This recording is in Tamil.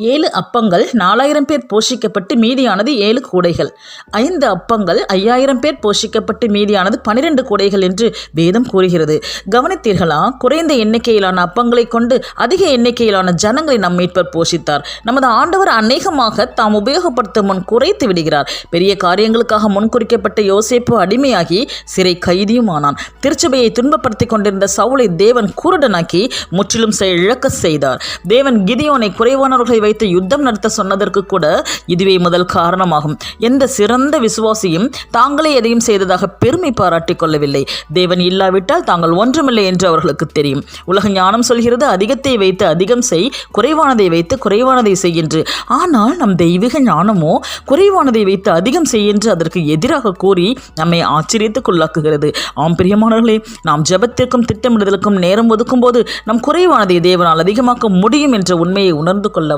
7 அப்பங்கள் 4000 பேர் போஷிக்கப்பட்டு மீதியானது 7 கூடைகள். 5 அப்பங்கள் 5000 பேர் போஷிக்கப்பட்டு மீதியானது 12 கூடைகள் என்று வேதம் கூறுகிறது. கவனித்தீர்களா? குறைந்த எண்ணிக்கையிலான அப்பங்களை கொண்டு அதிக எண்ணிக்கையிலான ஜனங்களை நம் மீட்பர் போஷித்தார். நமது ஆண்டவர் அநேகமாக தாம் உபயோகப்படுத்தும் முன் குறைத்து விடுகிறார். பெரிய காரியங்களுக்காக முன்குறிக்கப்பட்ட யோசேப்பு அடிமையாகி சிறை கைதியுமானான். திருச்சபையை துன்பப்படுத்திக் கொண்டிருந்த சவுலை தேவன் குருடனாக்கி முற்றிலும் இழக்க செய்தார். தேவன் கிதியோனை குறைவானவர்களை வைத்து யுத்தம் நடத்த சொன்னதற்கு கூட இதுவே முதல் காரணமாகும். எந்த சிறந்த விசுவாசியும் தாங்களே எதையும் செய்ததாக பெருமை பாராட்டிக் கொள்ளவில்லை. தேவன் இல்லாவிட்டால் தாங்கள் ஒன்றுமில்லை என்று அவர்களுக்கு தெரியும். உலக ஞானம் சொல்கிறது, அதிகத்தை வைத்து அதிகம் செய், குறைவானதை வைத்து குறைவானதை செய் என்று. ஆனால் நம் தெய்வீக ஞானமோ குறைவானதை வைத்து அதிகம் செய் என்று அதற்கு எதிராக கூறி நம்மை ஆச்சரியத்துக்குள்ளாக்குகிறது. ஆம் பிரியமானவர்களே, நாம் ஜெபத்திற்கும் திட்டமிடுதலுக்கும் நேரம் ஒதுக்கும் போது நம் குறைவானதை தேவனால் அதிகமாக்க முடியும் என்ற உண்மையை உணர்ந்து கொள்ள